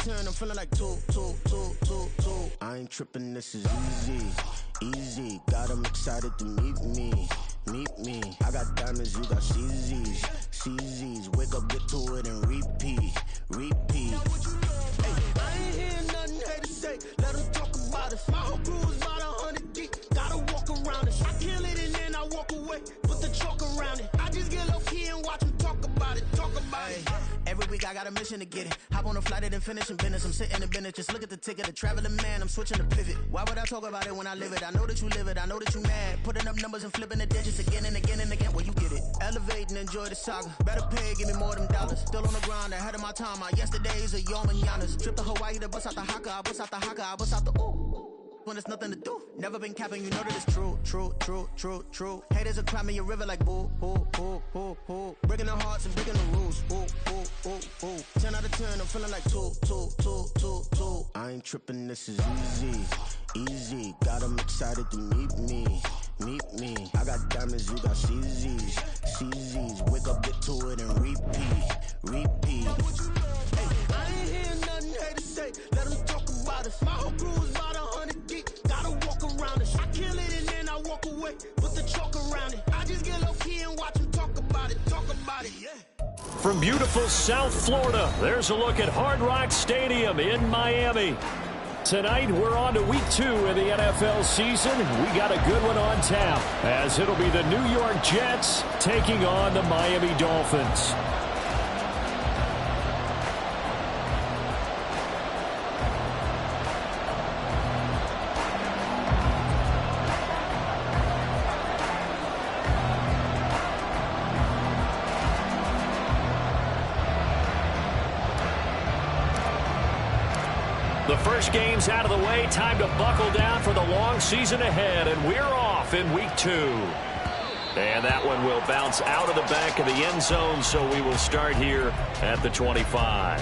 10, I'm feeling like two. I ain't tripping, this is easy. Got 'em excited to meet me. I got diamonds, you got CZs. Wake up, get to it, and repeat. Hey, I ain't hearing nothing haters say. Let them talk about us. My whole crew is about 100 deep. Gotta walk around it. I kill it and then I walk away. Put the chalk around it. I just get low key and watch them talk about it. Every week I got a mission to get it. Hop on a flight and then finish in business. I'm sitting in business, just look at the ticket. A traveling man, I'm switching to pivot. Why would I talk about it when I live it? I know that you live it, I know that you mad. Putting up numbers and flipping the digits again and again and again. Well, you get it. Elevate and enjoy the saga. Better pay, give me more than dollars. Still on the grind, ahead of my time. My yesterdays are your mananas. Trip to Hawaii to bust out the haka. I bust out the haka. I bust out the ooh. When there's nothing to do. Never been capping, you know that it's true. Haters are climbing your river like boo. Breaking their hearts and breaking the rules. Ooh. 10 out of 10, I'm feeling like two. I ain't tripping, this is easy. Got 'em excited to meet me. I got diamonds, you got CZs. Wake up, get to it, and repeat. Hey, I ain't hearing nothing haters say. Let them talk about us. My whole crew is about 100 deep. Gotta walk around it. I kill it and then I walk away. Put the chalk around it. I just get low key and watch them talk about it. Yeah. From beautiful South Florida, there's a look at Hard Rock Stadium in Miami. Tonight, we're on to week 2 of the NFL season. We got a good one on tap, as it'll be the New York Jets taking on the Miami Dolphins. The first game's out of the way. Time to buckle down for the long season ahead, and we're off in week 2. And that one will bounce out of the back of the end zone, so we will start here at the 25.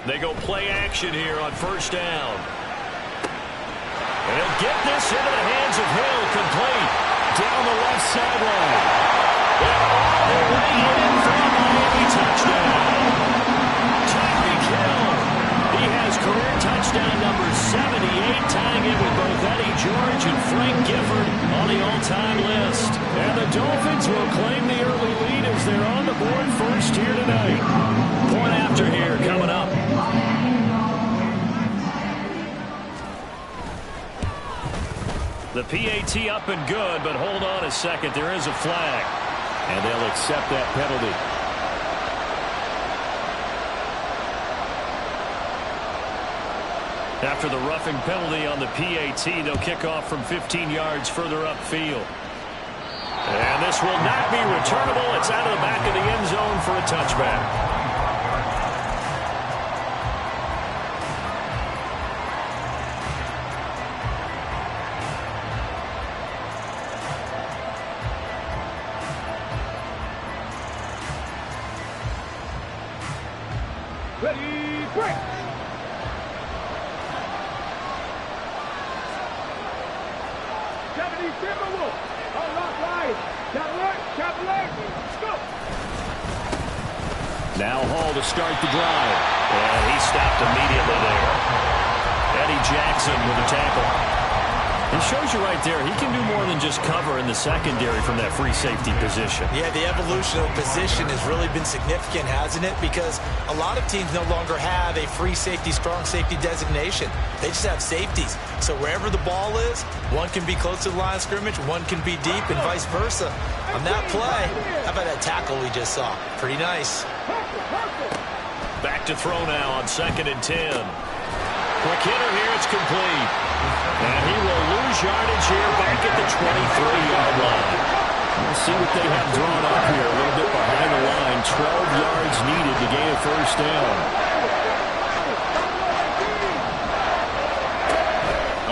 They go play action here on first down. He'll get this into the hands of Hill, complete down the left sideline. And all the way in for a Miami touchdown. Tyreek Hill. He has career touchdown number 78, tying it with both Eddie George and Frank Gifford on the all-time list. And the Dolphins will claim the early lead as they're on the board first here tonight. Point after here coming up. The PAT up and good, but hold on a second. There is a flag, and they'll accept that penalty. After the roughing penalty on the PAT, they'll kick off from 15 yards further upfield. And this will not be returnable. It's out of the back of the end zone for a touchback. Ready, break! Timberwolves, all up right, Cavalier, go! Now Hall to start the drive, and he stopped immediately there. Eddie Jackson with a tackle. It shows you right there, he can do more than just cover in the secondary from that free safety position. Yeah, the evolution of position has really been significant, hasn't it? Because a lot of teams no longer have a free safety, strong safety designation. They just have safeties. So wherever the ball is, one can be close to the line of scrimmage, one can be deep, and vice versa. On that play, how about that tackle we just saw? Pretty nice. Back to throw now on 2nd and 10. Quick hitter here, it's complete. And he will lose yardage here back at the 23-yard line. We'll see what they have drawn up here. A little bit behind the line. 12 yards needed to gain a first down.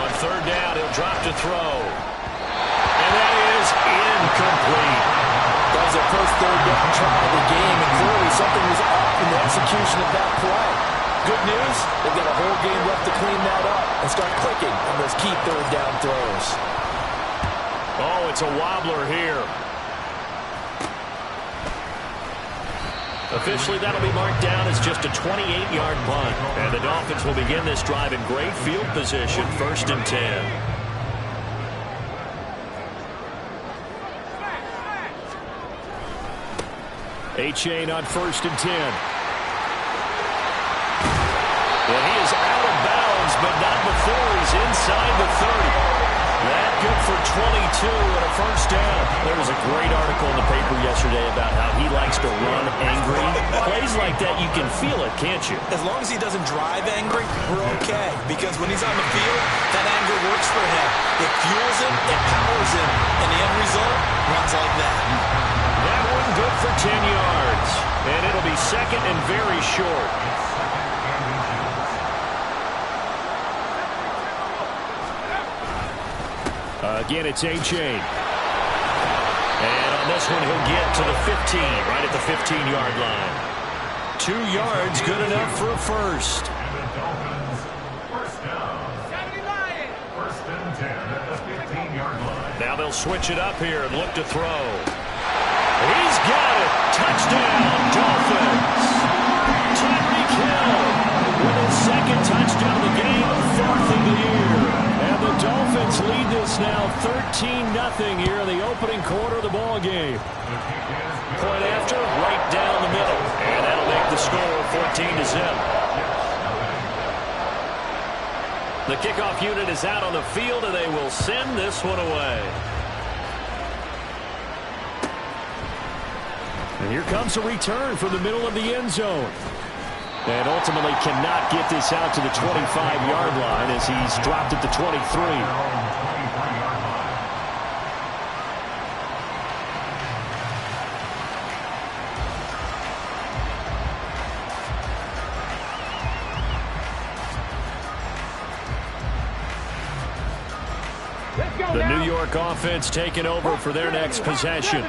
On 3rd down, he'll drop to throw. And that is incomplete. That was their first 3rd down try of the game, and clearly something was off in the execution of that play. Good news, they've got a whole game left to clean that up and start clicking on those key 3rd down throws. a wobbler here. Officially, that'll be marked down as just a 28-yard punt. And the Dolphins will begin this drive in great field position, 1st and 10. A-Chain on 1st and 10. And he is out of bounds, but not before he's inside the 30. That good for 22 and a 1st down. There was a great article in the paper yesterday about how he likes to run angry. Plays like that, you can feel it, can't you? As long as he doesn't drive angry, we're okay. Because when he's on the field, that anger works for him. It fuels him, it powers him, and the end result runs like that. That one good for 10 yards. And it'll be 2nd and very short. Again, it's A-Chain. And on this one, he'll get to the 15, right at the 15-yard line. 2 yards, good enough for a 1st. And the Dolphins, 1st down. 1st and 10 at the 15-yard line. Now they'll switch it up here and look to throw. He's got it. Touchdown, Dolphins. Tyreek Hill with his 2nd touchdown of the game, 4th of the year. And the Dolphins lead this now 13-0 here in the opening quarter of the ball game. Point after, right down the middle. And that'll make the score 14-0. The kickoff unit is out on the field, and they will send this one away. And here comes a return from the middle of the end zone. And ultimately cannot get this out to the 25-yard line as he's dropped at the 23. The New York offense taking over for their next possession.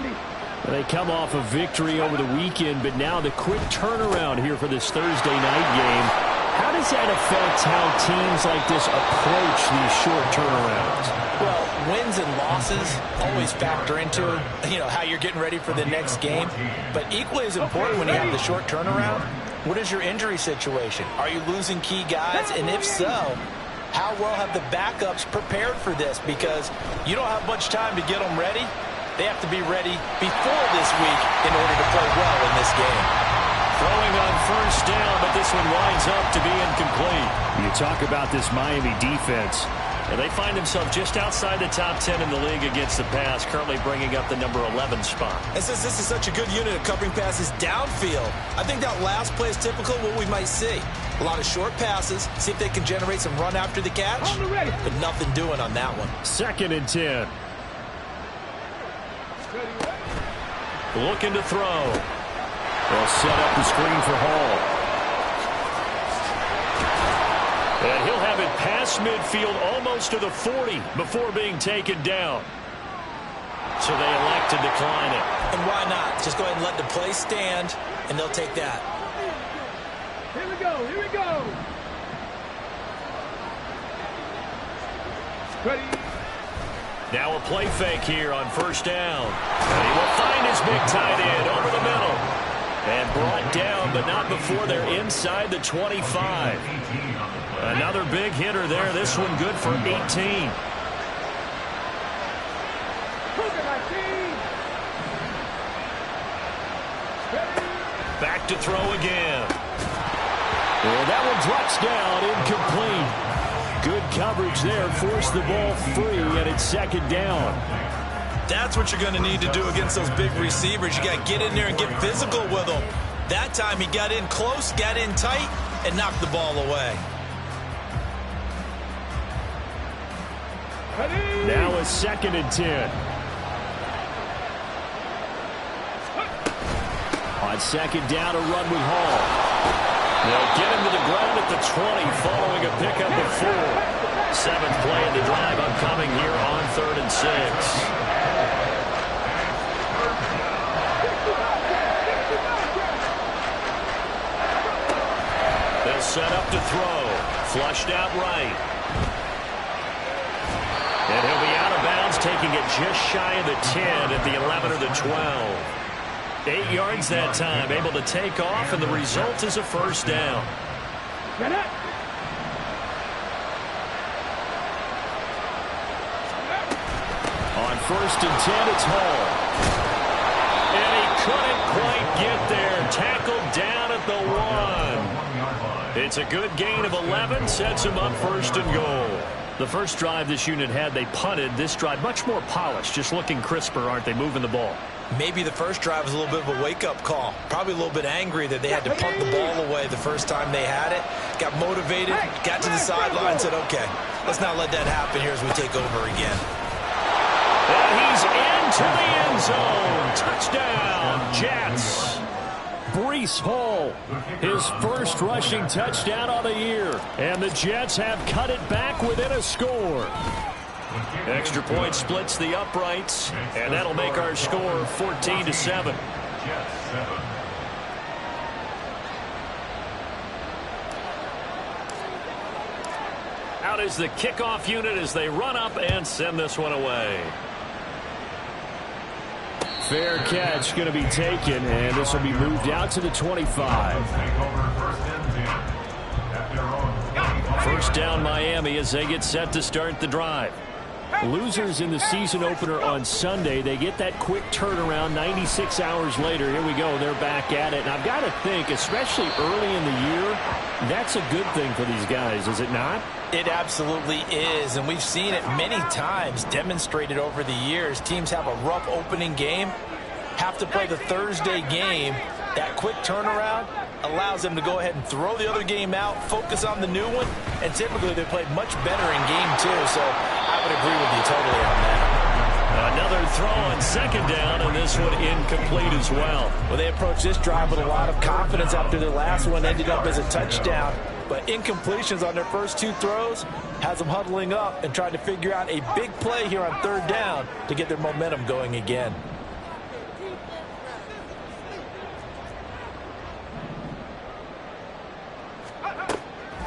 They come off a victory over the weekend, but now the quick turnaround here for this Thursday night game. How does that affect how teams like this approach these short turnarounds? Well, wins and losses always factor into, how you're getting ready for the next game. But equally as important when you have the short turnaround, what is your injury situation? Are you losing key guys? And if so, how well have the backups prepared for this? Because you don't have much time to get them ready. They have to be ready before this week in order to play well in this game. Throwing on 1st down, but this one winds up to be incomplete. You talk about this Miami defense, and they find themselves just outside the top 10 in the league against the pass, currently bringing up the number 11 spot. And since this is such a good unit of covering passes downfield, I think that last play is typical of what we might see. A lot of short passes, see if they can generate some run after the catch, but nothing doing on that one. 2nd and 10. Looking to throw. They'll set up the screen for Hall. And he'll have it past midfield almost to the 40 before being taken down. So they elect to decline it. And why not? Just go ahead and let the play stand, and they'll take that. Here we go. Here we go. Ready. Now a play fake here on 1st down. And he will find his big tight end over the middle. And brought down, but not before they're inside the 25. Another big hitter there. This one good for 18. Back to throw again. And that one drops down, incomplete. Good coverage there, forced the ball free, and it's 2nd down. That's what you're going to need to do against those big receivers. You got to get in there and get physical with them. That time he got in close, got in tight, and knocked the ball away. Now a 2nd and 10. On 2nd down, a run with Hall. They'll get him to the ground at the 20 following a pickup of 4. 7th play of the drive upcoming here on 3rd and 6. They'll set up to throw. Flushed out right. And he'll be out of bounds, taking it just shy of the 10 at the 11 or the 12. 8 yards that time, able to take off, and the result is a first down. On 1st and 10, it's Hall. And he couldn't quite get there. Tackled down at the 1. It's a good gain of 11, sets him up 1st and goal. The first drive this unit had, they punted. This drive, much more polished, just looking crisper, aren't they, moving the ball? Maybe the first drive was a little bit of a wake-up call. Probably a little bit angry that they had to punt the ball away the first time they had it. Got motivated, got to the sideline, and said, okay, let's not let that happen here as we take over again. And he's into the end zone. Touchdown, Jets. Breece Hall, his first rushing touchdown of the year. And the Jets have cut it back within a score. Extra point splits the uprights, and that'll make our score 14-7. Jets 7. Out is the kickoff unit as they run up and send this one away. Fair catch going to be taken, and this will be moved out to the 25. First down Miami as they get set to start the drive. Losers in the season opener on Sunday, they get that quick turnaround 96 hours later. Here we go, they're back at it. And I've got to think, especially early in the year, that's a good thing for these guys, is it not? It absolutely is, and we've seen it many times demonstrated over the years. Teams have a rough opening game, have to play the Thursday game. That quick turnaround allows them to go ahead and throw the other game out, focus on the new one, and typically they play much better in game 2, so I would agree with you totally on that. Another throw on 2nd down, and this one incomplete as well. Well, they approached this drive with a lot of confidence after their last one ended up as a touchdown, but incompletions on their first 2 throws has them huddling up and trying to figure out a big play here on 3rd down to get their momentum going again.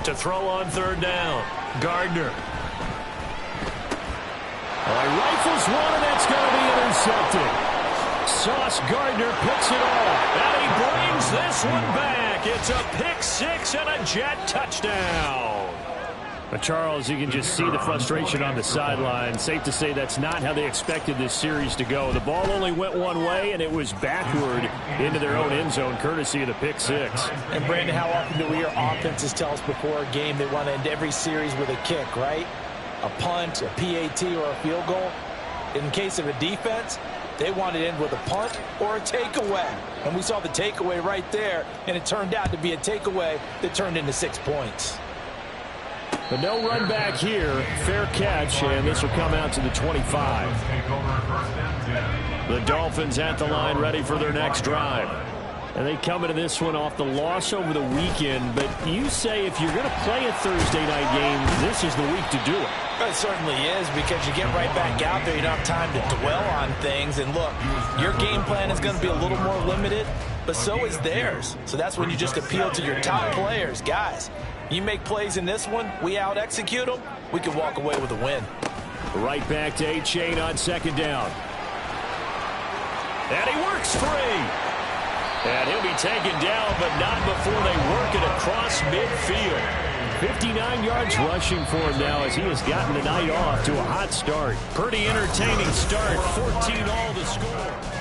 To throw on 3rd down, Gardner. Rifles one, and that's going to be intercepted. Sauce Gardner picks it off, and he brings this one back. It's a pick 6 and a Jet touchdown. But Charles, you can just see the frustration on the sideline. Safe to say that's not how they expected this series to go. The ball only went one way, and it was backward into their own end zone, courtesy of the pick 6. And, Brandon, how often do we hear offenses tell us before a game they want to end every series with a kick, right? A punt, a PAT, or a field goal. In case of a defense, they want to end with a punt or a takeaway. And we saw the takeaway right there, and it turned out to be a takeaway that turned into 6 points. But no run back here. Fair catch, and this will come out to the 25. The Dolphins at the line ready for their next drive. And they come into this one off the loss over the weekend. But you say if you're going to play a Thursday night game, this is the week to do it. It certainly is, because you get right back out there. You don't have time to dwell on things. And look, your game plan is going to be a little more limited, but so is theirs. So that's when you just appeal to your top players. Guys, you make plays in this one, we out-execute them, we can walk away with a win. Right back to A-Chain on 2nd down. And he works free. And he'll be taken down, but not before they work it across midfield. 59 yards rushing for him now as he has gotten the night off to a hot start. Pretty entertaining start, 14-all the score.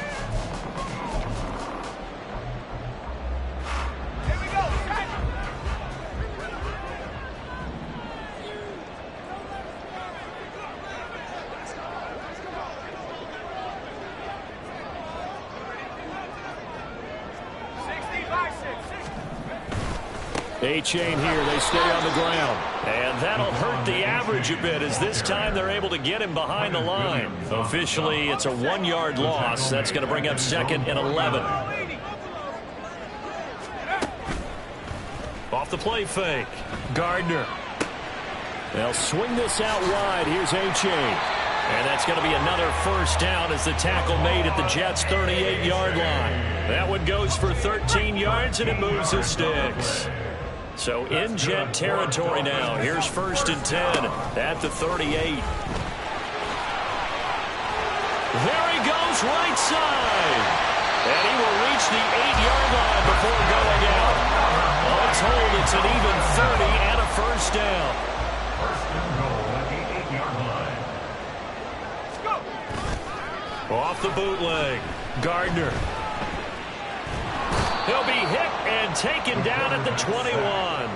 A-Chain here, they stay on the ground. And that'll hurt the average a bit as this time they're able to get him behind the line. Officially, it's a 1-yard loss. That's going to bring up 2nd and 11. Off the play fake. Gardner. They'll swing this out wide. Here's A-Chain. And that's going to be another first down as the tackle made at the Jets' 38-yard line. That one goes for 13 yards, and it moves the sticks. So in Jet territory now. Here's 1st and 10 at the 38. There he goes right side. And he will reach the 8-yard line before going out. All told, it's an even 30 and a first down. First and goal at the 8-yard line. Let's go. Off the bootleg. Gardner. He'll be hit and taken down at the 21.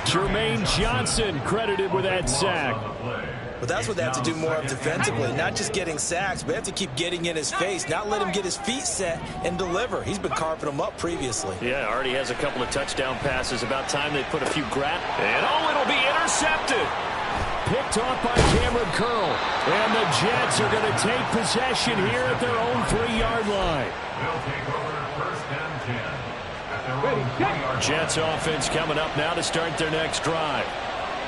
Jermaine Johnson credited with that sack. But that's what they have to do more of defensively, not just getting sacks, but they have to keep getting in his face, not let him get his feet set and deliver. He's been carping them up previously. Yeah, already has a couple of touchdown passes. About time they put a few And it'll be intercepted. Picked off by Cameron Curl. And the Jets are going to take possession here at their own 3-yard line. They'll take over first and 10 at their own 3-yard line. Jets offense coming up now to start their next drive.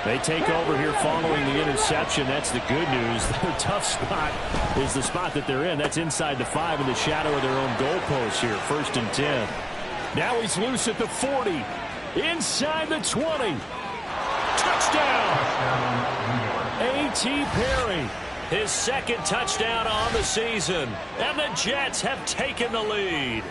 They take over here following the interception. That's the good news. Their tough spot is the spot that they're in. That's inside the 5 in the shadow of their own goalpost here. First and 10. Now he's loose at the 40. Inside the 20. Touchdown! A.T. Perry. His second touchdown on the season. And the Jets have taken the lead.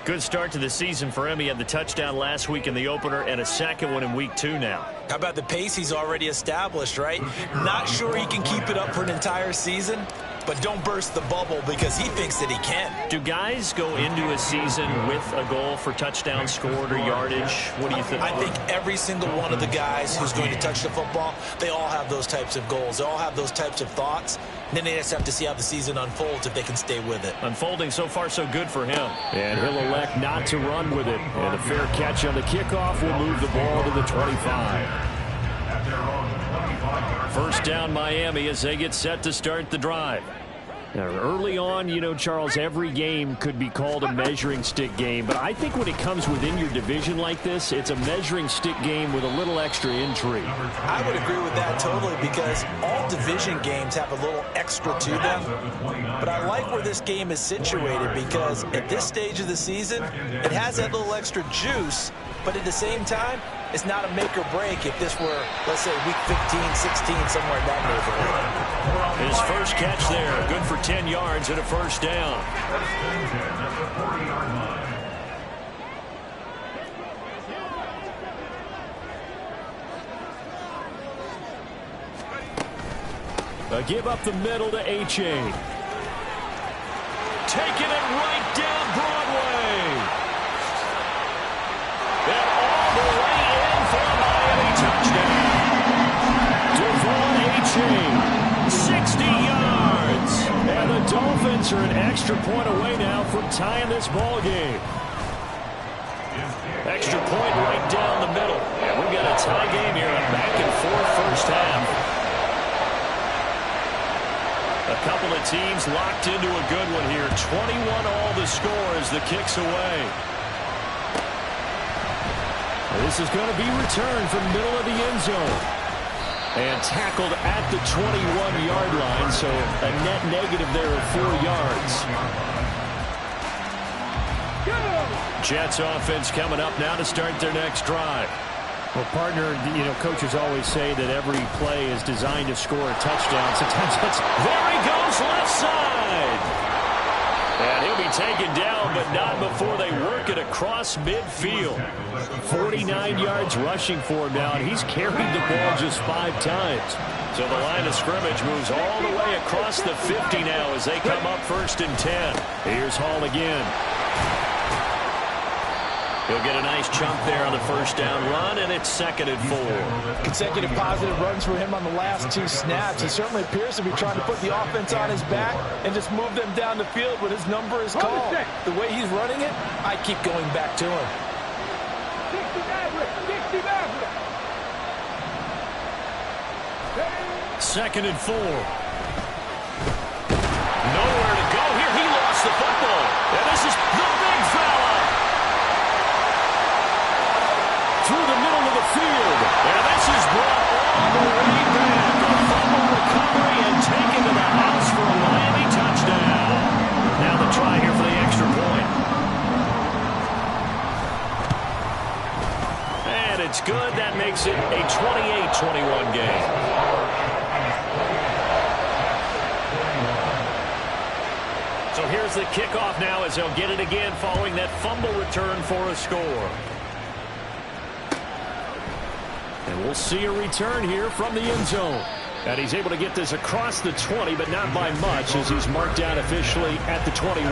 Good start to the season for him. He had the touchdown last week in the opener and a second one in week 2 now. How about the pace he's already established, right? Not sure he can keep it up for an entire season, but don't burst the bubble because he thinks that he can. Do guys go into a season with a goal for touchdown scored or yardage? What do you think? I think every single one of the guys who's going to touch the football, they all have those types of goals. They all have those types of thoughts. And then they just have to see how the season unfolds if they can stay with it. Unfolding so far so good for him. And he'll elect not to run with it. And a fair catch on the kickoff will move the ball to the 25. First down Miami as they get set to start the drive. Now, early on, you know, Charles, every game could be called a measuring stick game. But I think when it comes within your division like this, it's a measuring stick game with a little extra intrigue. I would agree with that totally because all division games have a little extra to them. But I like where this game is situated because at this stage of the season, it has that little extra juice. But at the same time, it's not a make or break if this were, let's say, week 15, 16, somewhere in that neighborhood. His first catch there, good for 10 yards and a first down. First and 10 at the 40-yard line. A give up the middle to H.A. Taking it right down Broadway. And all the way in for a Miami touchdown. Devon H.A. 60 yards. And the Dolphins are an extra point away now from tying this ball game. Extra point right down the middle. And we've got a tie game here, a back-and-forth first half. A couple of teams locked into a good one here. 21 all the score as the kick's away. This is going to be returned from middle of the end zone. And tackled at the 21-yard line, so a net negative there of 4 yards. Jets offense coming up now to start their next drive. Well, partner, you know, coaches always say that every play is designed to score a touchdown. Sometimes that's... There he goes, left side! And he'll be taken down, but not before they work it across midfield. 49 yards rushing for him now, and he's carried the ball just 5 times. So the line of scrimmage moves all the way across the 50 now as they come up first and 10. Here's Hall again. He'll get a nice chunk there on the first down run, and it's second and 4. Consecutive positive runs for him on the last 2 snaps. He certainly appears to be trying to put the offense on his back and just move them down the field when his number is called. The way he's running it, I keep going back to him. Second and 4. Nowhere to go here. He lost the football. And this is the big fella. Through the middle of the field. And this is brought all the way back. A fumble recovery and taken to the house for a Miami touchdown. Now the try here for the extra point. And it's good. That makes it a 28-21 game. here's the kickoff now as they'll get it again following that fumble return for a score. And we'll see a return here from the end zone. And he's able to get this across the 20, but not by much as he's marked down officially at the 21.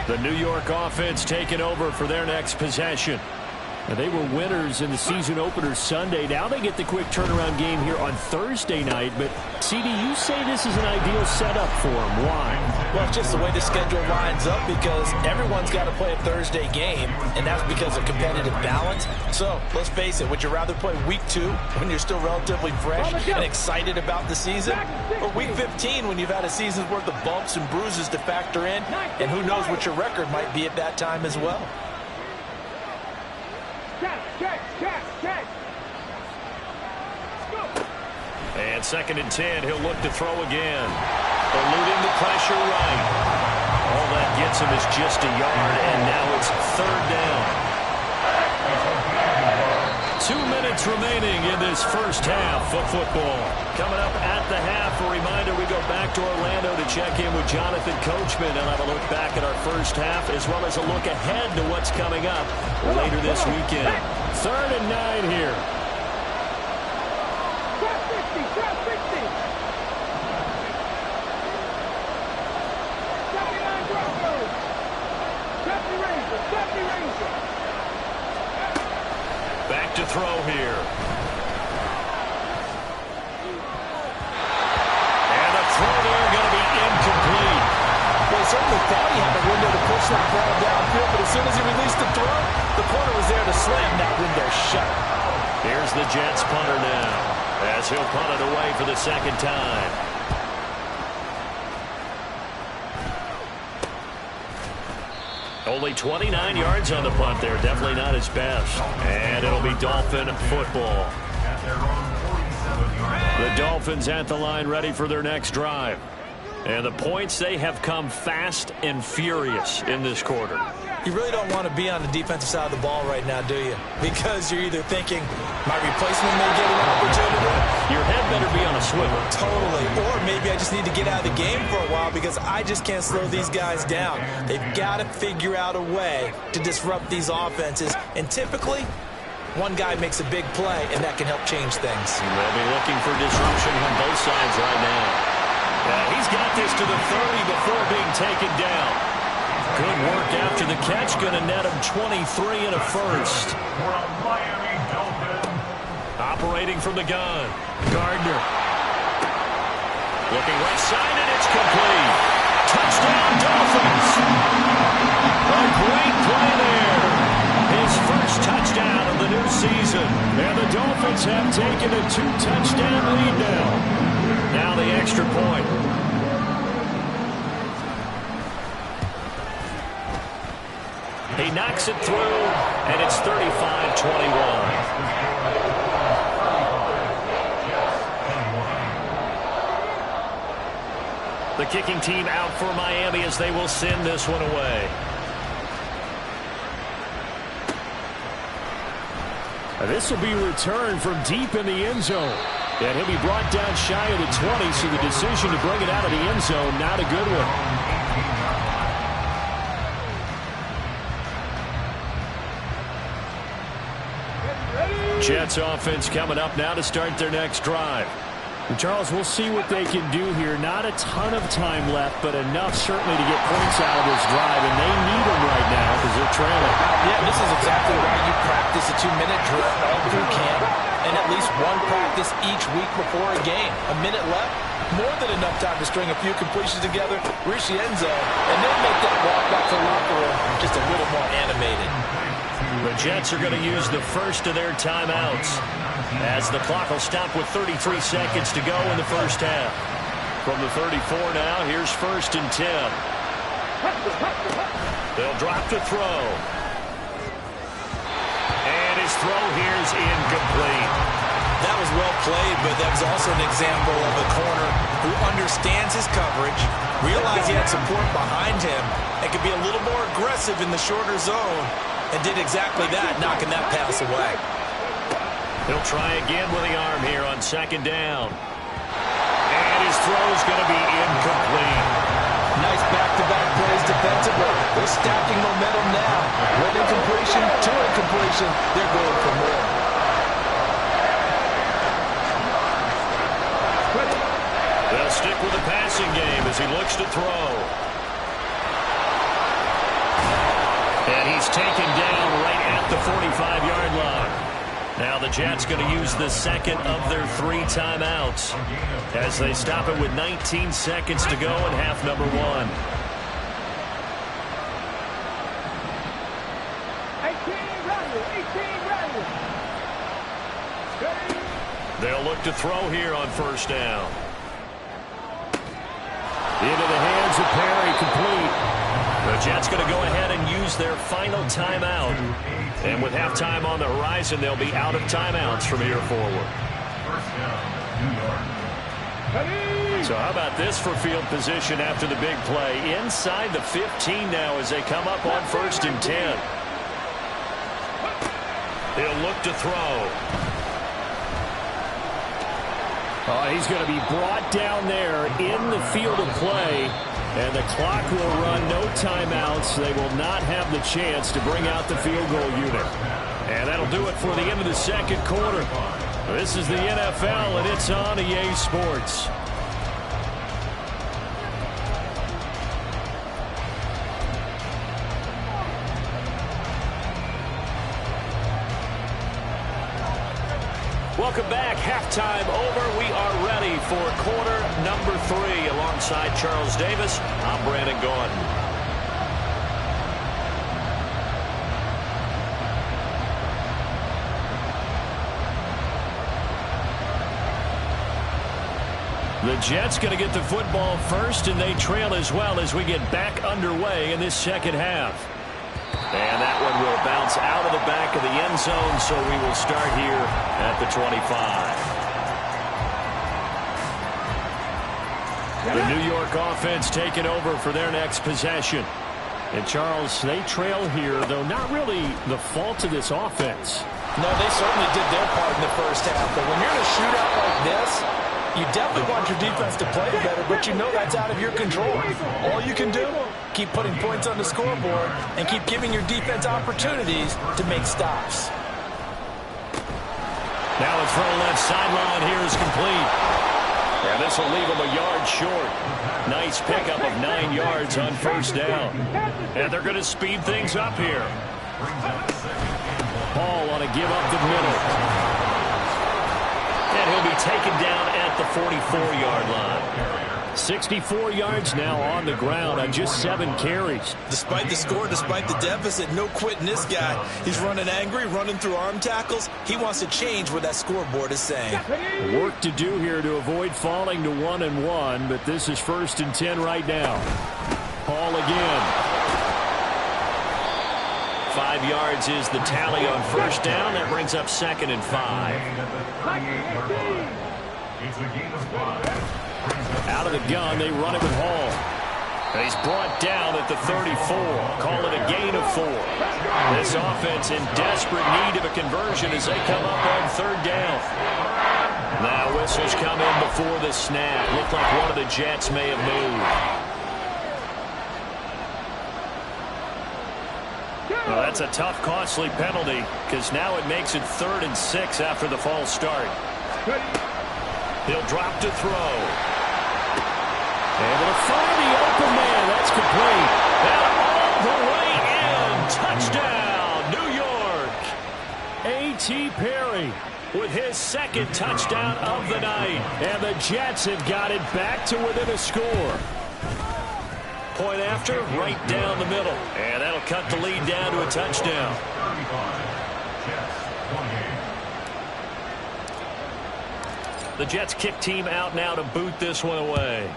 The New York offense taking over for their next possession. Now, they were winners in the season opener Sunday. Now they get the quick turnaround game here on Thursday night. But, CD, you say this is an ideal setup for them. Why? Well, it's just the way the schedule lines up because everyone's got to play a Thursday game, and that's because of competitive balance. So, let's face it, would you rather play week 2 when you're still relatively fresh and excited about the season? Or week 15 when you've had a season's worth of bumps and bruises to factor in, and who knows what your record might be at that time as well? And 2nd and 10, he'll look to throw again. Eluding the pressure right. All that gets him is just a yard, and now it's 3rd down. 2 minutes remaining in this first half of football. Coming up at the half, a reminder we go back to Orlando to check in with Jonathan Coachman and have a look back at our first half as well as a look ahead to what's coming up later this weekend. 3rd and 9 here. Back to throw here. And a throw there going to be incomplete. Well, he certainly thought he had a window to push that ball downfield, but as soon as he released the throw, the corner was there to slam that window shut. Here's the Jets punter now as he'll punt it away for the 2nd time. Only 29 yards on the punt there. Definitely not his best. And it'll be Dolphin football. The Dolphins at the line ready for their next drive. And the points, they have come fast and furious in this quarter. You really don't want to be on the defensive side of the ball right now, do you? Because you're either thinking, my replacement may get an opportunity. Your head better be on a swivel. Totally. Or maybe I just need to get out of the game for a while because I just can't slow these guys down. They've got to figure out a way to disrupt these offenses. And typically, one guy makes a big play, and that can help change things. They'll be looking for disruption from both sides right now. He's got this to the 30 before being taken down. Good work after the catch. Going to net him 23 and a first. Operating from the gun. Gardner. Looking right side, and it's complete. Touchdown, Dolphins. A great play there. His first touchdown of the new season. And the Dolphins have taken a 2-touchdown lead now. Now the extra point. He knocks it through, and it's 35-21. The kicking team out for Miami as they will send this one away. This will be returned from deep in the end zone. And he'll be brought down shy of the 20, so the decision to bring it out of the end zone, not a good one. Jets offense coming up now to start their next drive. And Charles, we'll see what they can do here. Not a ton of time left, but enough certainly to get points out of this drive, and they need them right now because they're trailing. Yeah, this is exactly why you practice a 2-minute drill all through camp, and at least one practice each week before a game. A minute left, more than enough time to string a few completions together, reach the end zone, and then make that walk back to the locker room just a little more animated. The Jets are going to use the first of their timeouts as the clock will stop with 33 seconds to go in the first half. From the 34 now, here's 1st and 10. They'll drop to throw. And his throw here is incomplete. That was well played, but that was also an example of a corner who understands his coverage, realized he had support behind him, and could be a little more aggressive in the shorter zone, and did exactly that, knocking that pass away. He'll try again with the arm here on second down. And his throw's going to be incomplete. Nice back-to-back plays defensively. They're stacking momentum now. One incompletion, two incompletion. They're going for more. They'll stick with the passing game as he looks to throw. And he's taken down right at the 45-yard line. Now the Jets going to use the second of their 3 timeouts as they stop it with 19 seconds to go in half number 1. 18 ready. They'll look to throw here on first down. Into the hands of Perry, complete. The Jets going to go ahead and use their final timeout. And with halftime on the horizon, they'll be out of timeouts from here forward. So how about this for field position after the big play? Inside the 15 now as they come up on 1st and 10. He'll look to throw. He's going to be brought down there in the field of play. And the clock will run, no timeouts. They will not have the chance to bring out the field goal unit. And that'll do it for the end of the second quarter. This is the NFL, and it's on EA Sports. Welcome back. Halftime over. We are ready for quarter number 3. Alongside Charles Davis, I'm Brandon Gordon. The Jets going to get the football first, and they trail as well as we get back underway in this second half. And that one will bounce out of the back of the end zone, so we will start here at the 25. The New York offense taking over for their next possession. And, Charles, they trail here, though not really the fault of this offense. No, they certainly did their part in the first half. But when you're in a shootout like this, you definitely want your defense to play better, but you know that's out of your control. All you can do, keep putting points on the scoreboard and keep giving your defense opportunities to make stops. Now the throw left sideline here is complete. And this will leave him a yard short. Nice pickup of 9 yards on first down. And they're going to speed things up here. Ball on a give up the middle. And he'll be taken down at the 44-yard line. 64 yards now on the ground on just 7 carries. Despite the score, despite the deficit, no quitting this guy. He's running angry, running through arm tackles. He wants to change what that scoreboard is saying. Work to do here to avoid falling to 1-1, but this is 1st and 10 right now. Hall again. 5 yards is the tally on first down. That brings up 2nd and 5. Out of the gun, they run it with Hall. He's brought down at the 34. Call it a gain of 4. This offense in desperate need of a conversion as they come up on 3rd down. Now whistles come in before the snap. Looked like one of the Jets may have moved. Well, that's a tough, costly penalty because now it makes it 3rd and 6 after the false start. He'll drop to throw. Able to find the open man. That's complete. And all the way in. Touchdown, New York. A.T. Perry with his 2nd touchdown of the night. And the Jets have got it back to within a score. Point after, right down the middle. And that'll cut the lead down to a touchdown. The Jets kick team out now to boot this one away.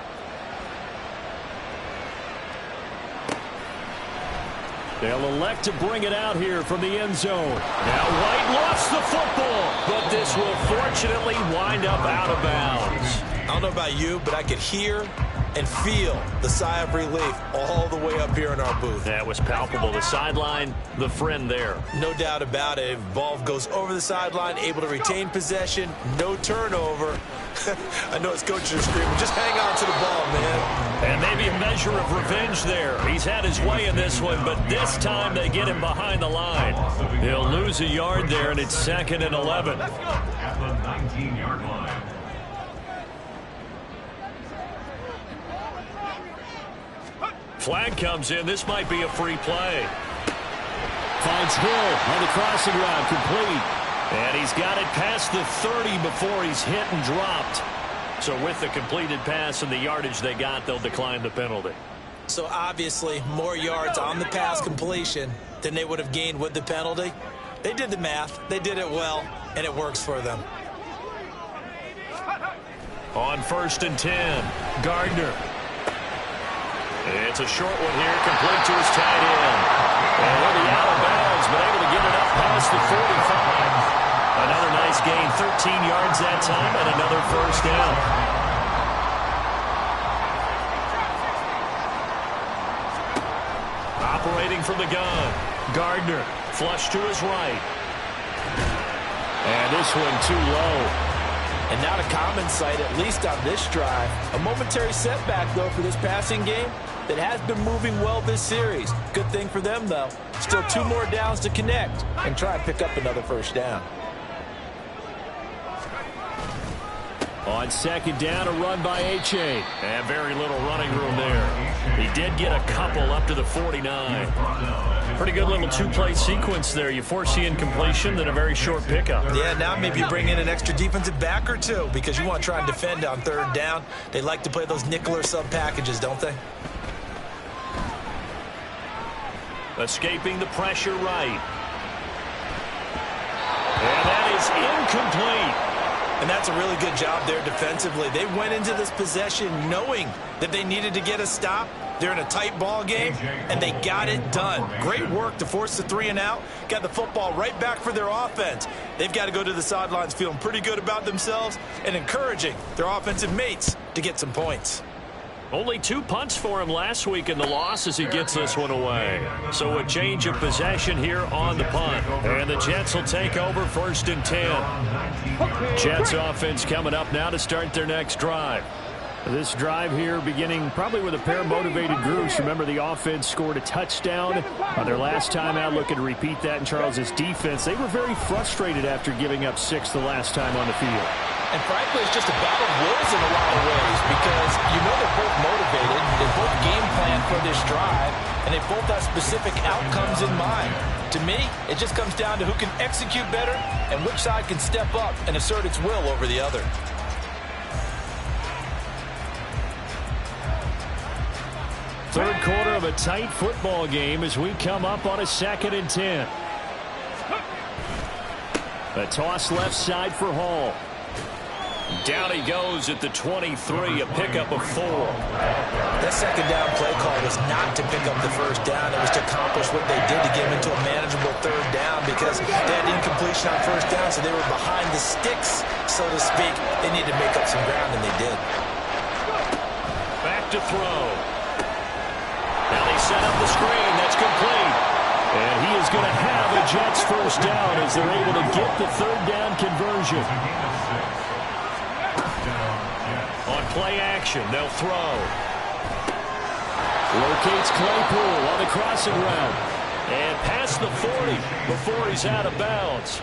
They'll elect to bring it out here from the end zone. Now White lost the football, but this will fortunately wind up out of bounds. I don't know about you, but I could hear and feel the sigh of relief all the way up here in our booth. That was palpable. The sideline, the friend there. No doubt about it. Ball goes over the sideline, able to retain possession, no turnover. I know his coaches are screaming, just hang on to the ball, man. And maybe a measure of revenge there. He's had his way in this one, but this time they get him behind the line. He'll lose a yard there, and it's 2nd and 11. At the 19-yard line. Flag comes in. This might be a free play. Finds Hill on the crossing route, complete. And he's got it past the 30 before he's hit and dropped. So with the completed pass and the yardage they got, they'll decline the penalty. So obviously more yards on the pass completion than they would have gained with the penalty. They did the math. They did it well, and it works for them. On 1st and 10, Gardner. It's a short one here, complete to his tight end. And he'll be out of bounds, but able to get it up past the 45. Another nice gain, 13 yards that time, and another first down. Operating from the gun, Gardner, flush to his right. And this one too low. And not a common sight, at least on this drive. A momentary setback, though, for this passing game that has been moving well this series. Good thing for them, though. Still 2 more downs to connect and try and pick up another first down. On 2nd down, a run by H.A. And very little running room there. He did get a couple up to the 49. Pretty good little 2-play sequence there. You foresee incompletion, then a very short pickup. Yeah, now maybe you bring in an extra defensive back or 2 because you want to try and defend on 3rd down. They like to play those nickel or sub packages, don't they? Escaping the pressure right. And that is incomplete. And that's a really good job there defensively. They went into this possession knowing that they needed to get a stop. They're in a tight ball game, and they got it done. Great work to force the 3 and out. Got the football right back for their offense. They've got to go to the sidelines feeling pretty good about themselves and encouraging their offensive mates to get some points. Only 2 punts for him last week in the loss as he gets this one away. So a change of possession here on the punt. And the Jets will take over 1st and 10. Jets offense coming up now to start their next drive. This drive here beginning probably with a pair of motivated groups. Remember, the offense scored a touchdown on their last time out. Looking to repeat that in Charles's defense. They were very frustrated after giving up 6 the last time on the field. And frankly, it's just a battle of wills in a lot of ways because you know they're both motivated, they both game plan for this drive, and they both have specific outcomes in mind. To me, it just comes down to who can execute better and which side can step up and assert its will over the other. Third quarter of a tight football game as we come up on a 2nd and 10. A toss left side for Hall. Down he goes at the 23, a pickup of 4. That 2nd down play call was not to pick up the 1st down. It was to accomplish what they did to get him into a manageable 3rd down because they had incompletion on 1st down, so they were behind the sticks, so to speak. They needed to make up some ground, and they did. Back to throw. Now they set up the screen. That's complete. And he is going to have a Jets 1st down as they're able to get the 3rd down conversion. On play action, they'll throw. Locates Claypool on the crossing route. And past the 40 before he's out of bounds.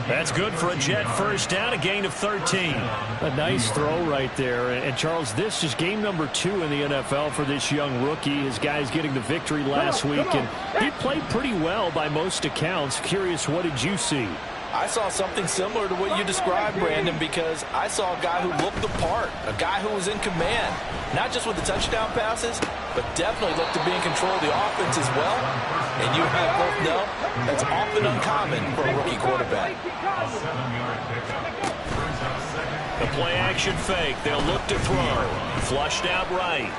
That's good for a Jet 1st down, a gain of 13. A nice throw right there. And Charles, this is game number 2 in the NFL for this young rookie. His guys getting the victory last week, and he played pretty well by most accounts. Curious, what did you see? I saw something similar to what you described, Brandon, because I saw a guy who looked the part, a guy who was in command, not just with the touchdown passes, but definitely looked to be in control of the offense as well. And you and I both know that's often uncommon for a rookie quarterback. The play action fake. They'll look to throw. Flushed out right.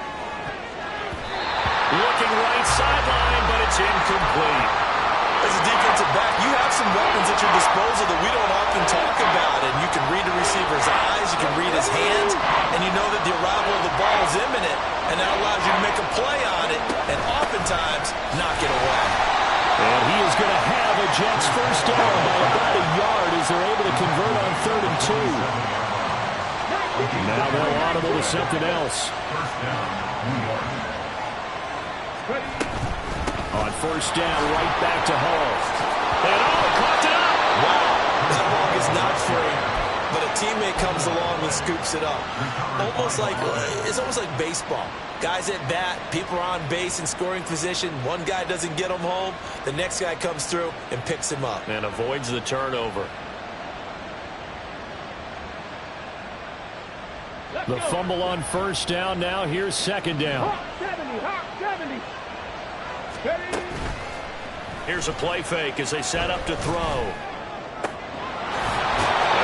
Looking right sideline, but it's incomplete. As a defensive back, you have some weapons at your disposal that we don't often talk about. And you can read the receiver's eyes, you can read his hands, and you know that the arrival of the ball is imminent. And that allows you to make a play on it and oftentimes knock it away. And he is going to have a Jets first down by about a yard as they're able to convert on 3rd and 2. Now they'll audible to something else. First down, New York. On first down, right back to Hall. And caught it up! Wow, that ball gets knocked free, but a teammate comes along and scoops it up. It's almost like baseball. Guys at bat, people are on base in scoring position. One guy doesn't get him home. The next guy comes through and picks him up. And avoids the turnover. The fumble on first down. Now here's second down. Here's a play fake as they set up to throw. And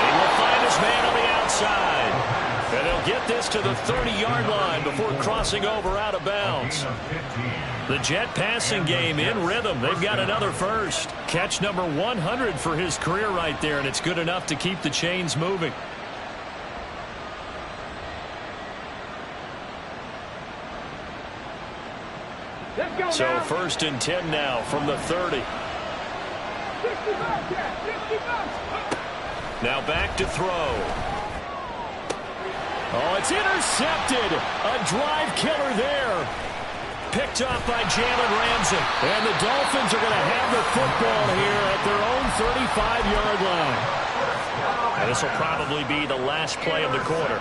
he will find his man on the outside. And he'll get this to the 30-yard line before crossing over out of bounds. The Jet passing game in rhythm. They've got another first. Catch number 100 for his career right there, and it's good enough to keep the chains moving. So 1st and 10 now from the 30. Now back to throw. Oh, it's intercepted. A drive killer there. Picked off by Jalen Ramsey. And the Dolphins are going to have the football here at their own 35-yard line. And this will probably be the last play of the quarter.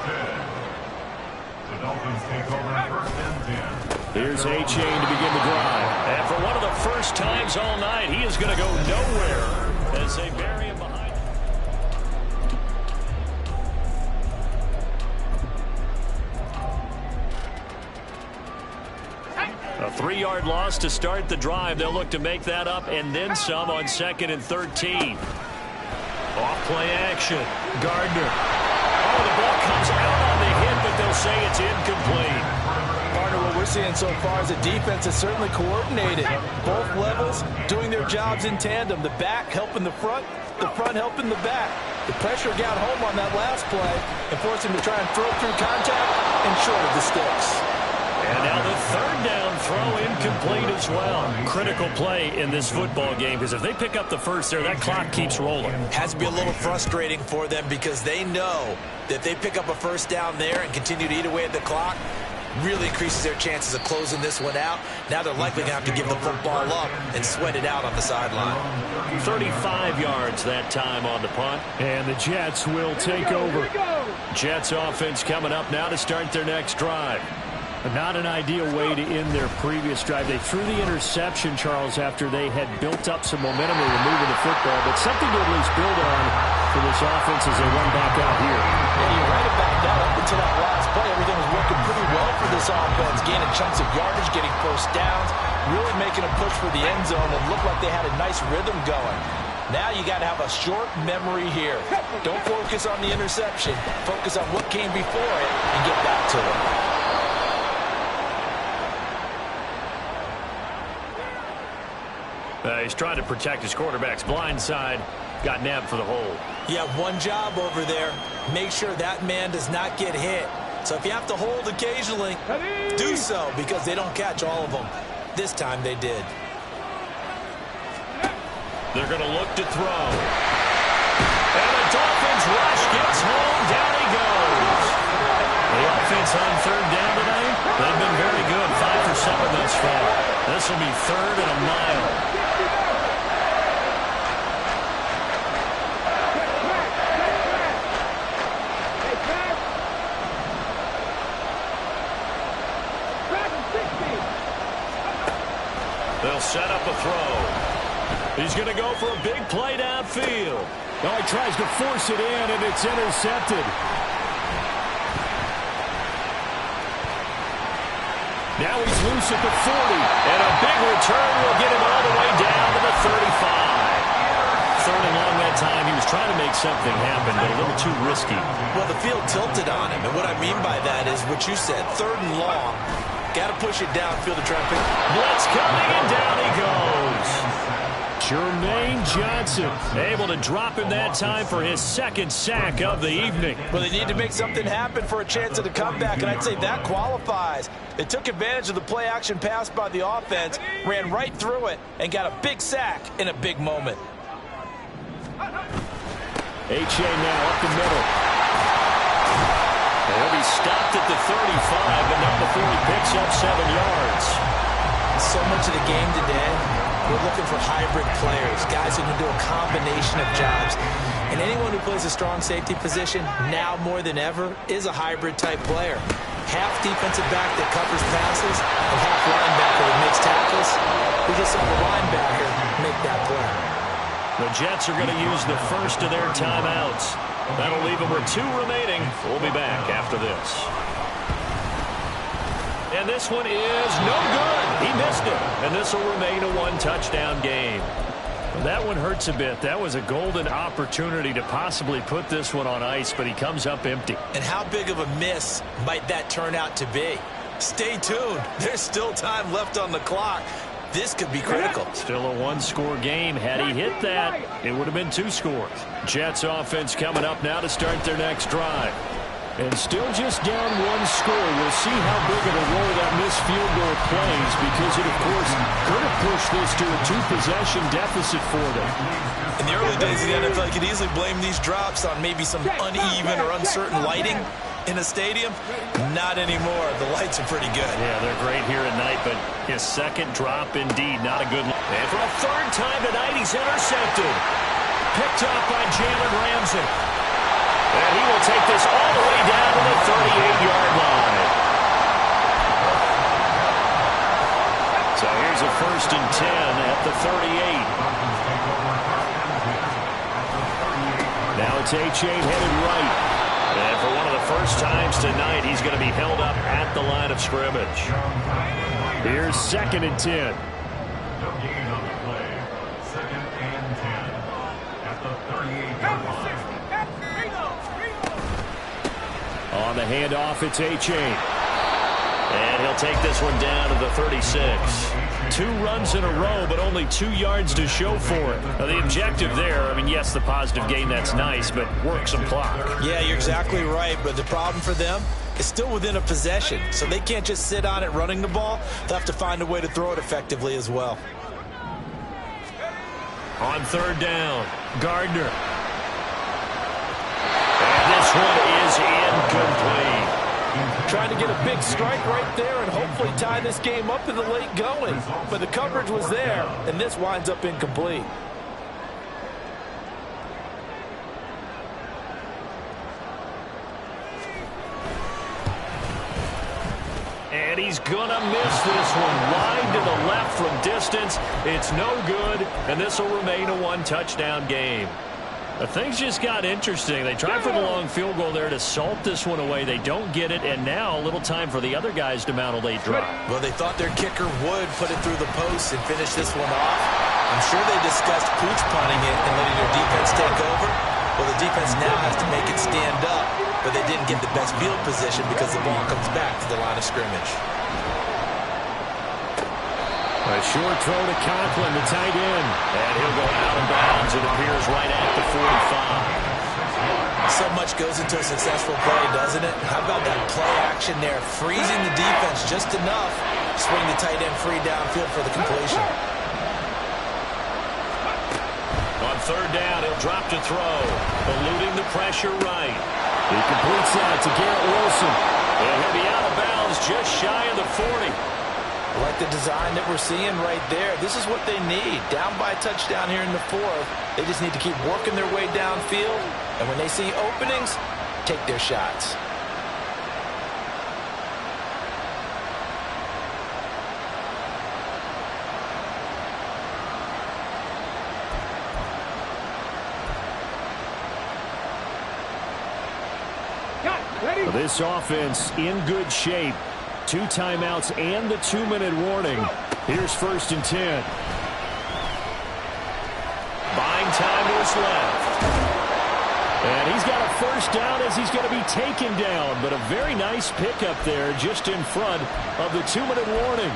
The Dolphins take over 1st and 10. Here's A-Chain to begin the drive. And for one of the first times all night, he is going to go nowhere as they bury him behind. A 3-yard loss to start the drive. They'll look to make that up and then some on 2nd and 13. Off play action. Gardner. Oh, the ball comes out on the hit, but they'll say it's incomplete. What we're seeing so far is a defense that's certainly coordinated. Both levels doing their jobs in tandem. The back helping the front helping the back. The pressure got home on that last play and forced him to try and throw through contact and short of the sticks. And now the 3rd down throw incomplete as well. Critical play in this football game because if they pick up the first there, that clock keeps rolling. Has to be a little frustrating for them because they know that if they pick up a first down there and continue to eat away at the clock, really increases their chances of closing this one out. Now they're likely going to have to give the football up and sweat it out on the sideline. 35 yards that time on the punt. And the Jets will take over. Jets offense coming up now to start their next drive. Not an ideal way to end their previous drive. They threw the interception, Charles, after they had built up some momentum. They were moving the football, but something to at least build on for this offense as they run back out here. Yeah, you ran it back down up until that last play. Everything was working pretty well for this offense, gaining chunks of yardage, getting first downs, really making a push for the end zone, and looked like they had a nice rhythm going. Now you got to have a short memory here. Don't focus on the interception. Focus on what came before it and get back to it. He's trying to protect his quarterback's blind side. Got nabbed for the hold. You have one job over there. Make sure that man does not get hit. So if you have to hold occasionally, do so because they don't catch all of them. This time they did. They're going to look to throw. And the Dolphins rush gets home. Down he goes. The offense on 3rd down tonight, they've been very good. 5 for 7 thus far. This will be 3rd and a mile. They'll set up a throw. He's going to go for a big play downfield. Oh, he tries to force it in, and it's intercepted. Now he's loose at the 40, and a big return will get him all the way down to the 35. 3rd and long that time. He was trying to make something happen, but a little too risky. Well, the field tilted on him, and what I mean by that is what you said, 3rd and long. Got to push it downfield to try and pick. Blitz coming, and down he goes. Jermaine Johnson able to drop him that time for his second sack of the evening. Well, they need to make something happen for a chance at a comeback, and I'd say that qualifies. They took advantage of the play-action pass by the offense, ran right through it, and got a big sack in a big moment. H.A. now up the middle. He'll be stopped at the 35, but not before he picks up 7 yards. So much of the game today, we're looking for hybrid players, guys who can do a combination of jobs. And anyone who plays a strong safety position, now more than ever, is a hybrid-type player. Half defensive back that covers passes, and half linebacker that makes tackles. We just saw the linebacker make that play. The Jets are going to use the first of their timeouts. That'll leave them with 2 remaining. We'll be back after this. And this one is no good. He missed it. And this will remain a 1-touchdown game. That one hurts a bit. That was a golden opportunity to possibly put this one on ice, but he comes up empty. And how big of a miss might that turn out to be? Stay tuned. There's still time left on the clock. This could be critical. Still a 1-score game. Had he hit that, it would have been 2 scores. Jets offense coming up now to start their next drive. And still just down 1 score. We'll see how big of a role that missed field goal plays, because it, of course, could have pushed this to a 2-possession deficit for them. In the early days of the NFL, you could easily blame these drops on maybe some uneven or uncertain lighting in a stadium. Not anymore. The lights are pretty good. Yeah, they're great here at night, but his second drop, indeed, not a good one. And for a 3rd time tonight, he's intercepted. Picked up by Jalen Ramsey. And he will take this all the way down to the 38-yard line. So here's a 1st and 10 at the 38. Now it's H.A. headed right. And for one of the first times tonight, he's going to be held up at the line of scrimmage. Here's 2nd and 10. No gain on the play. 2nd and 10 at the 38-yard line. On the handoff, it's H.A. And he'll take this one down to the 36. 2 runs in a row, but only 2 yards to show for it. Now, the objective there, I mean, yes, the positive gain, that's nice, but work some clock. Yeah, you're exactly right, but the problem for them is still within a possession, so they can't just sit on it running the ball. They'll have to find a way to throw it effectively as well. On 3rd down, Gardner. And this one is incomplete. Trying to get a big strike right there and hopefully tie this game up in the late going. But the coverage was there, and this winds up incomplete. And he's going to miss this one wide to the left from distance. It's no good, and this will remain a 1-touchdown game. Things just got interesting. They tried for the long field goal there to salt this one away. They don't get it, and now a little time for the other guys to mount a late drive. Well, they thought their kicker would put it through the post and finish this one off. I'm sure they discussed pooch punting it and letting their defense take over. Well, the defense now has to make it stand up, but they didn't get the best field position because the ball comes back to the line of scrimmage. A short throw to Conklin, the tight end. And he'll go out of bounds. It appears right at the 45. So much goes into a successful play, doesn't it? How about that play action there? Freezing the defense just enough to swing the tight end free downfield for the completion. On 3rd down, he'll drop to throw. Eluding the pressure right. He completes that to Garrett Wilson. And he'll be out of bounds just shy of the 40. I like the design that we're seeing right there. This is what they need. Down by a touchdown here in the 4th. They just need to keep working their way downfield. And when they see openings, take their shots. This offense in good shape. 2 timeouts and the 2-minute warning. Here's 1st and 10. Buying time to his left. And he's got a first down as he's going to be taken down. But a very nice pickup there just in front of the 2-minute warning.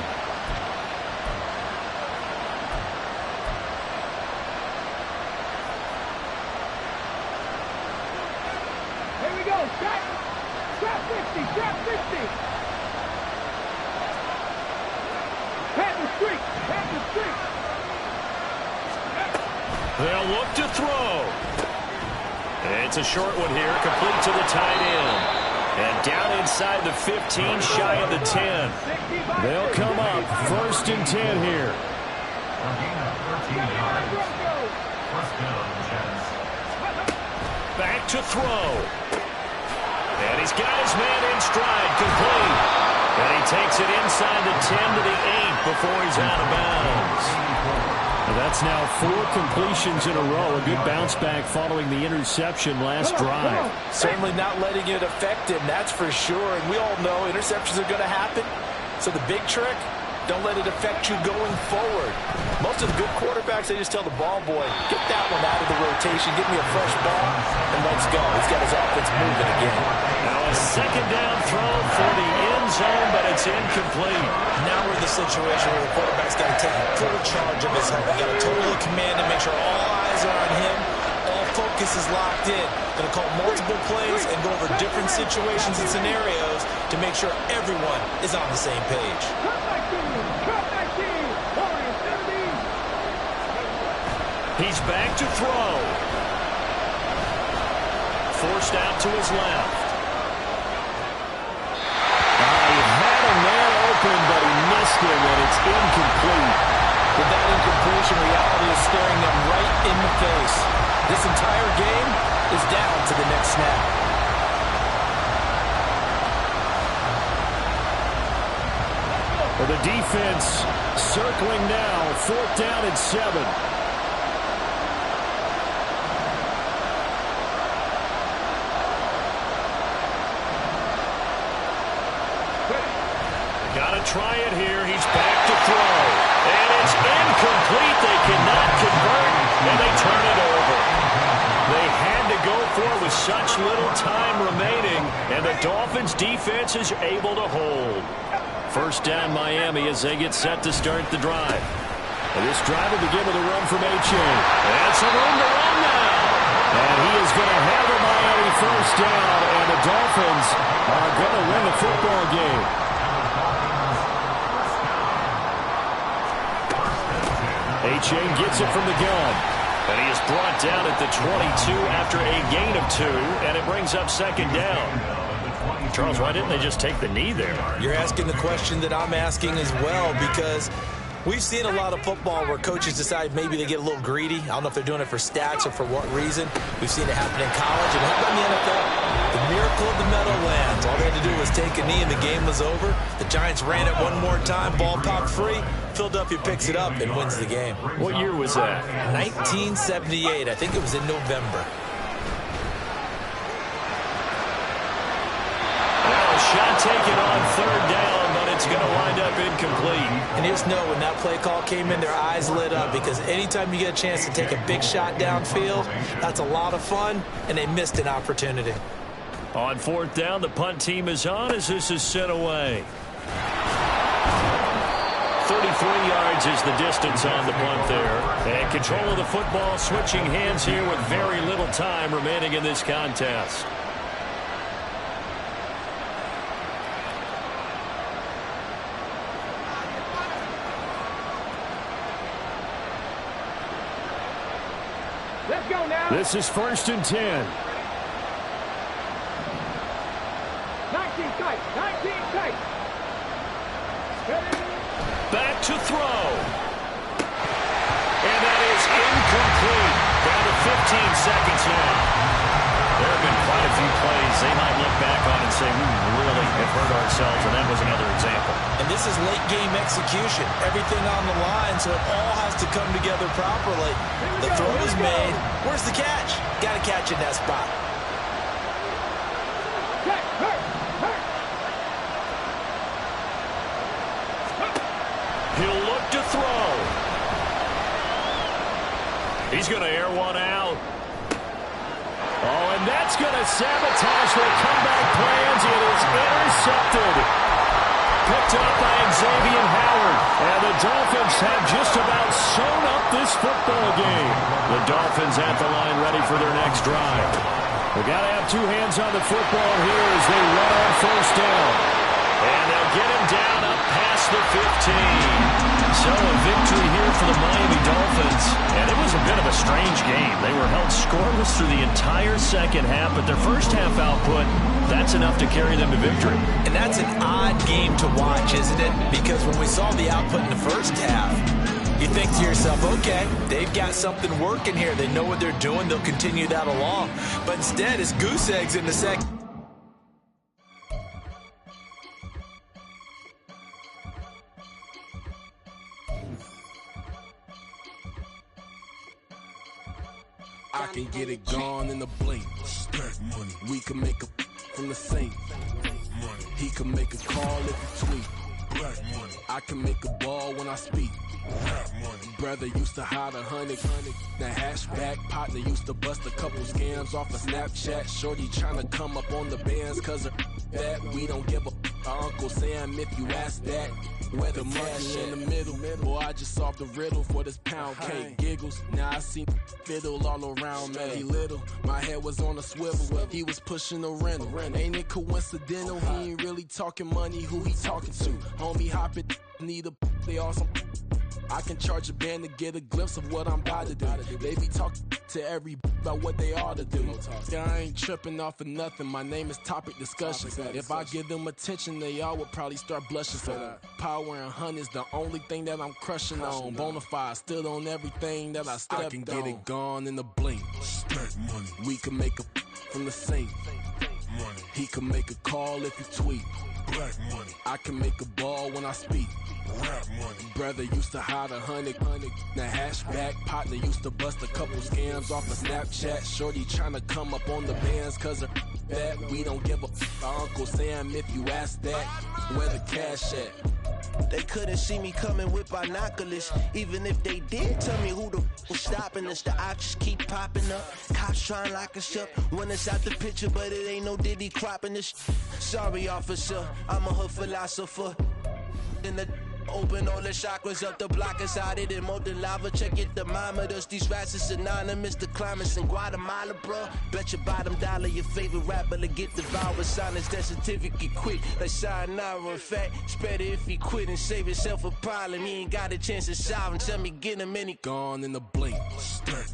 Here we go. Trap 50. Trap 50. Panther streak. Panther streak. They'll look to throw. It's a short one here, complete to the tight end. And down inside the 15, shy of the 10. They'll come up, 1st and 10 here. Back to throw. And he's got his man in stride, complete. And he takes it inside the 10 to the 8 before he's out of bounds. That's now 4 completions in a row. A good bounce back following the interception last drive. Certainly not letting it affect him, that's for sure. And we all know interceptions are going to happen. So the big trick, don't let it affect you going forward. Most of the good quarterbacks, they just tell the ball boy, get that one out of the rotation, give me a fresh ball, and let's go. He's got his offense moving again. Now a 2nd down throw for the end zone, but it's incomplete. Now we're in the situation where the quarterback's got to take full charge of his home. He's got to totally command and make sure all eyes are on him. All focus is locked in. Going to call multiple plays and go over different situations and scenarios to make sure everyone is on the same page. He's back to throw. Forced out to his left. He had a man open, but he missed him, and it's incomplete. With that incompletion, reality is staring them right in the face. This entire game is down to the next snap. For the defense, circling now, 4th down and 7. Got to try it here. He's back to throw. And it's incomplete. They cannot convert, and they turn it over. They had to go for it with such little time remaining, and the Dolphins' defense is able to hold. 1st down Miami as they get set to start the drive. And this drive will begin with a run from H.A. And some room to run now. And he is going to have a Miami 1st down, and the Dolphins are going to win the football game. H.A. gets it from the gun. And he is brought down at the 22 after a gain of 2, and it brings up 2nd down. Charles, why didn't they just take the knee there? You're asking the question that I'm asking as well, because we've seen a lot of football where coaches decide maybe they get a little greedy. I don't know if they're doing it for stats or for what reason. We've seen it happen in college and happen in the NFL. The miracle of the Meadowlands. All they had to do was take a knee and the game was over. The Giants ran it one more time. Ball popped free. Philadelphia picks it up and wins the game. What year was that? 1978. I think it was in November. Shot taken on 3rd down, but it's going to wind up incomplete. And just know when that play call came in, their eyes lit up, because anytime you get a chance to take a big shot downfield, that's a lot of fun, and they missed an opportunity. On 4th down, the punt team is on as this is sent away. 33 yards is the distance on the punt there. And control of the football, switching hands here with very little time remaining in this contest. Let's go now. This is 1st and 10. 19 tight. 19 tight. Back to throw. And that is incomplete. Down to 15 seconds now. There have been quite a few plays they might look back on and say, we really have hurt ourselves, and that was another example. And this is late game execution. Everything on the line, so it all has to come together properly. The throw is made. Where's the catch? Got to catch in that spot. He'll look to throw. He's going to air one out. Oh, and that's going to sabotage their comeback plans. It is intercepted. Picked up by Xavier Howard. And the Dolphins have just about sewn up this football game. The Dolphins at the line ready for their next drive. We've got to have two hands on the football here as they run on first down. And they'll get him down up past the 15. So a victory here for the Miami Dolphins. And it was a bit of a strange game. They were held scoreless through the entire second half, but their first half output, that's enough to carry them to victory. And that's an odd game to watch, isn't it? Because when we saw the output in the first half, you think to yourself, okay, they've got something working here. They know what they're doing. They'll continue that along. But instead, it's goose eggs in the second. I can get it gone in a blink. Money. We can make a from the sink. Money. He can make a call if he tweet. Money. I can make a ball when I speak. Money. Brother used to hide 100. The hatchback partner used to bust a couple scams off of Snapchat. Shorty tryna come up on the bands cause of that. We don't give a Uncle Sam if you ask that. Where the monkey in the middle. Boy, I just solved the riddle for this pound cake. Giggles, now I see fiddle all around me. He little, my head was on a swivel. He was pushing a rental. Ain't it coincidental? He ain't really talking money, who he talking to? Homie hopping, need a they awesome. I can charge a band to get a glimpse of what I'm about to do. They be talking to every about what they ought to do. Yeah, I ain't tripping off of nothing. My name is Topic Discussion. If I give them attention, they all would probably start blushing. So power and hunt is the only thing that I'm crushing on. Bonafide, still on everything that I stepped on. I can get it gone in a blink. Money. We can make a from the sink. Money. He can make a call if you tweet. Black money. I can make a ball when I speak. Rap money. Brother used to hide 100. The hatchback partner used to bust a couple scams off of Snapchat. Shorty tryna come up on the bands cause of that. We don't give a Uncle Sam if you ask that. Where the cash at? They couldn't see me coming with binoculars. Even if they did, tell me who the was stopping us. The options keep popping up. Cops trying to lock us up. When it's out the picture, but it ain't no Diddy cropping this. Sorry, officer, I'm a hood philosopher. In the open all the chakras up the block inside it and molten lava. Check it, thermometers. These rats is synonymous. The climates in Guatemala, bro. Bet your bottom dollar your favorite rapper to get devoured. Sign his death certificate quick. Like sayonara. In fact, it's better if he quit and save himself a problem. He ain't got a chance to solve and tell me get him any. Gone in the blink. Money.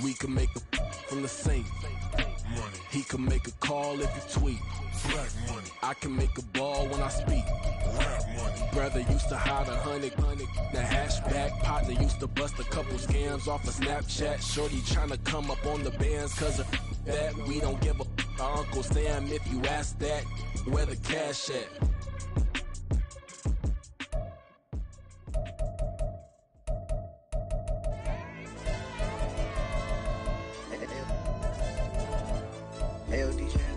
We can make a from the sink. Money. He can make a call if you tweet. Black money. I can make a ball when I speak. Rap money. Brother used to hide 100. The hatchback partner used to bust a couple scams off of Snapchat. Shorty tryna come up on the bands cause of that. We don't give a Uncle Sam if you ask that. Where the cash at? Hey, DJ.